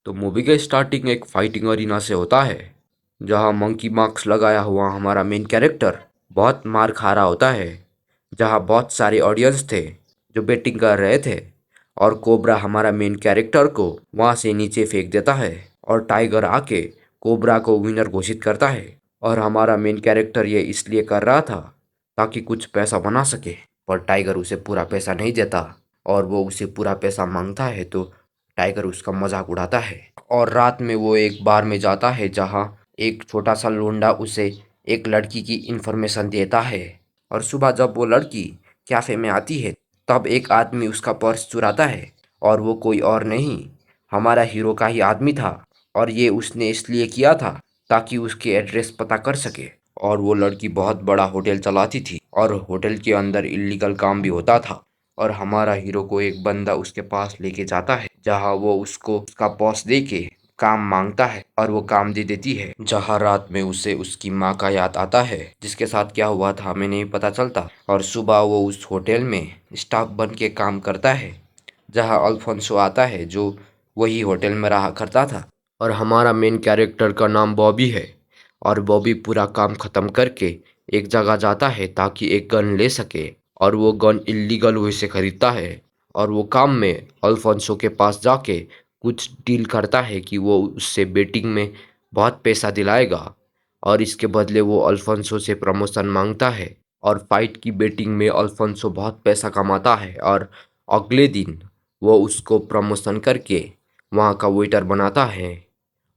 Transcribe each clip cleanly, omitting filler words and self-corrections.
तो मूवी का स्टार्टिंग एक फाइटिंग अरीना से होता है, जहां मंकी मार्क्स लगाया हुआ हमारा मेन कैरेक्टर बहुत मार खा रहा होता है। जहां बहुत सारे ऑडियंस थे जो बेटिंग कर रहे थे, और कोबरा हमारा मेन कैरेक्टर को वहां से नीचे फेंक देता है, और टाइगर आके कोबरा को विनर घोषित करता है। और हमारा मेन कैरेक्टर ये इसलिए कर रहा था ताकि कुछ पैसा बना सके, पर टाइगर उसे पूरा पैसा नहीं देता, और वो उसे पूरा पैसा मांगता है तो टाइगर उसका मजाक उड़ाता है। और रात में वो एक बार में जाता है जहाँ एक छोटा सा लोंडा उसे एक लड़की की इन्फॉर्मेशन देता है। और सुबह जब वो लड़की कैफे में आती है, तब एक आदमी उसका पर्स चुराता है, और वो कोई और नहीं, हमारा हीरो का ही आदमी था। और ये उसने इसलिए किया था ताकि उसके एड्रेस पता कर सके। और वो लड़की बहुत बड़ा होटल चलाती थी, और होटल के अंदर इलीगल काम भी होता था। और हमारा हीरो को एक बंदा उसके पास लेके जाता है, जहाँ वो उसको उसका बॉस दे के काम मांगता है, और वो काम दे देती है। जहाँ रात में उसे उसकी माँ का याद आता है, जिसके साथ क्या हुआ था हमें नहीं पता चलता। और सुबह वो उस होटल में स्टाफ बन के काम करता है, जहाँ अल्फोंसो आता है जो वही होटल में रहा करता था। और हमारा मेन कैरेक्टर का नाम बॉबी है, और बॉबी पूरा काम खत्म करके एक जगह जाता है ताकि एक गन ले सके। और वो गन इलीगल वे से खरीदता है, और वो काम में अल्फोंसो के पास जाके कुछ डील करता है कि वो उससे बेटिंग में बहुत पैसा दिलाएगा, और इसके बदले वो अल्फोंसो से प्रमोशन मांगता है। और फाइट की बेटिंग में अल्फोंसो बहुत पैसा कमाता है, और अगले दिन वो उसको प्रमोशन करके वहाँ का वेटर बनाता है,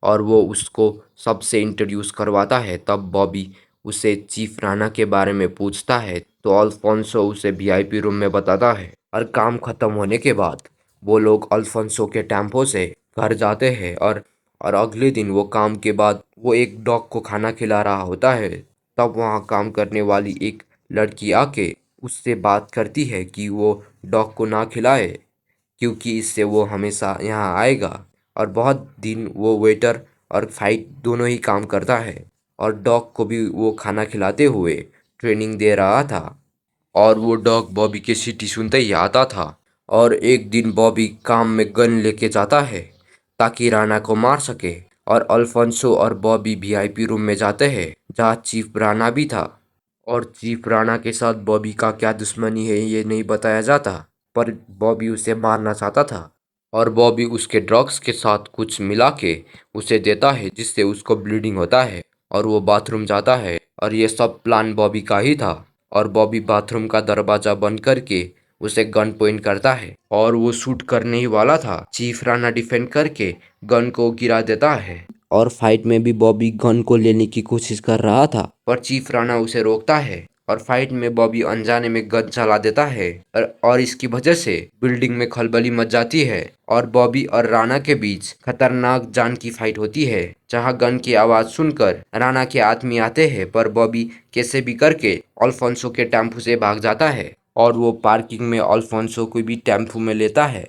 और वो उसको सबसे इंट्रोड्यूस करवाता है। तब बॉबी उसे चीफ राणा के बारे में पूछता है, तो अल्फोंसो उसे वीआईपी रूम में बताता है। और काम खत्म होने के बाद वो लोग अल्फोंसो के टेम्पो से घर जाते हैं, और अगले दिन वो काम के बाद वो एक डॉग को खाना खिला रहा होता है। तब वहाँ काम करने वाली एक लड़की आके उससे बात करती है कि वो डॉग को ना खिलाए, क्योंकि इससे वो हमेशा यहाँ आएगा। और बहुत दिन वो वेटर और फाइट दोनों ही काम करता है, और डॉग को भी वो खाना खिलाते हुए ट्रेनिंग दे रहा था। और वो डॉग बॉबी की सीटी सुनते ही आता था। और एक दिन बॉबी काम में गन लेके जाता है ताकि राणा को मार सके। और अल्फोंसो और बॉबी वीआईपी रूम में जाते हैं, जहाँ चीफ राणा भी था। और चीफ राणा के साथ बॉबी का क्या दुश्मनी है ये नहीं बताया जाता, पर बॉबी उसे मारना चाहता था। और बॉबी उसके ड्रग्स के साथ कुछ मिला के उसे देता है, जिससे उसको ब्लीडिंग होता है, और वो बाथरूम जाता है। और ये सब प्लान बॉबी का ही था। और बॉबी बाथरूम का दरवाजा बंद करके उसे गन पॉइंट करता है, और वो शूट करने ही वाला था। चीफ राणा डिफेंड करके गन को गिरा देता है, और फाइट में भी बॉबी गन को लेने की कोशिश कर रहा था, पर चीफ राणा उसे रोकता है। और फाइट में बॉबी अनजाने में गन चला देता है, और इसकी वजह से बिल्डिंग में खलबली मच जाती है। और बॉबी और राणा के बीच खतरनाक जान की फाइट होती है, जहां गन की आवाज सुनकर राणा के आदमी आते हैं, पर बॉबी कैसे भी करके अल्फोंसो के टेम्पो से भाग जाता है। और वो पार्किंग में अल्फोंसो को भी टेम्पो में लेता है,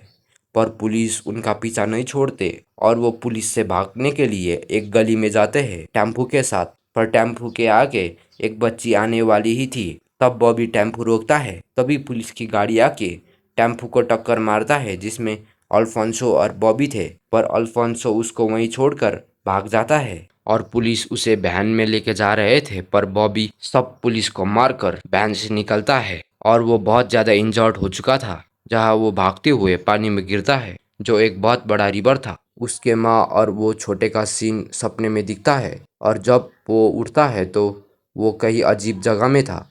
पर पुलिस उनका पीछा नहीं छोड़ते, और वो पुलिस से भागने के लिए एक गली में जाते हैं टेम्पो के साथ। पर टेम्पो के आगे एक बच्ची आने वाली ही थी। तब बॉबी टेम्पो रोकता है, तभी पुलिस की गाड़ी आके टेम्पो को टक्कर मारता है, जिसमें अल्फोंसो और बॉबी थे। पर अल्फोंसो उसको वहीं छोड़कर भाग जाता है, और पुलिस उसे वैन में लेके जा रहे थे, पर बॉबी सब पुलिस को मारकर वैन से निकलता है। और वो बहुत ज़्यादा इंजर्ड हो चुका था, जहाँ वो भागते हुए पानी में गिरता है, जो एक बहुत बड़ा रिवर था। उसके माँ और वो छोटे का सीन सपने में दिखता है, और जब वो उठता है तो वो कहीं अजीब जगह में था।